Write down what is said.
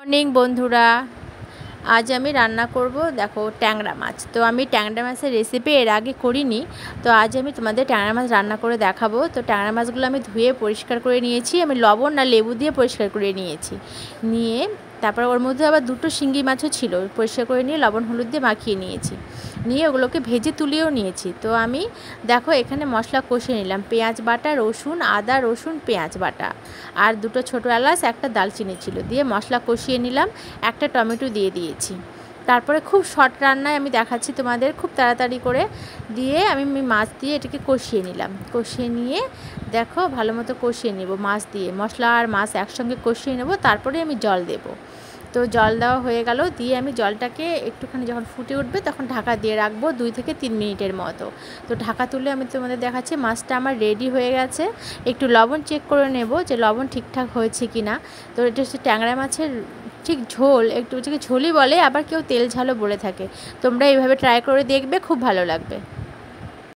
Morning বন্ধুরা, আজ আমি রান্না করব দেখো ট্যাংরা মাছ। তো আমি ট্যাংরা মাছের রেসিপি এর আগে করিনি, তো আজ আমি তোমাদের ট্যাংরা মাছ রান্না করে দেখাবো। তো ট্যাংরা মাছগুলো আমি ধুয়ে পরিষ্কার করে নিয়েছি, আমি লবণ আর লেবু দিয়ে পরিষ্কার করে নিয়েছি। নিয়ে তারপর ওর মধ্যে আবার দুটো শিঙ্গি মাছও ছিল, পরিষ্কার করে নিয়ে লবণ হলুদ দিয়ে মাখিয়ে নিয়েছি, নিয়ে ওগুলোকে ভেজে তুলেও নিয়েছি। তো আমি দেখো এখানে মশলা কষিয়ে নিলাম, পেঁয়াজ বাটা, রসুন, আদা রসুন পেঁয়াজ বাটা, আর দুটো ছোটো এলাচ, একটা দালচিনি ছিল, দিয়ে মশলা কষিয়ে নিলাম, একটা টমেটো দিয়ে দিয়েছি। তারপরে খুব শর্ট রান্নায় আমি দেখাচ্ছি তোমাদের, খুব তাড়াতাড়ি করে দিয়ে আমি মাছ দিয়ে এটাকে কষিয়ে নিলাম। কষিয়ে নিয়ে দেখো ভালো মতো কষিয়ে নেব, মাছ দিয়ে মশলা আর মাছ একসঙ্গে কষিয়ে নেব, তারপরে আমি জল দেব। তো জল দেওয়া হয়ে গেল, দিয়ে আমি জলটাকে একটুখানি যখন ফুটে উঠবে তখন ঢাকা দিয়ে রাখবো 2 থেকে 3 মিনিটের মতো। তো ঢাকা তুলে আমি তোমাদের দেখাচ্ছি, মাছটা আমার রেডি হয়ে গেছে। একটু লবণ চেক করে নেব যে লবণ ঠিকঠাক হয়েছে কি না। তো এটা হচ্ছে ট্যাংরা মাছের ঠিক ঝোল, একটু ঝোলই বলে, আবার কেউ তেল ঝালও বলে থাকে। তোমরা এইভাবে ট্রাই করে দেখবে, খুব ভালো লাগবে।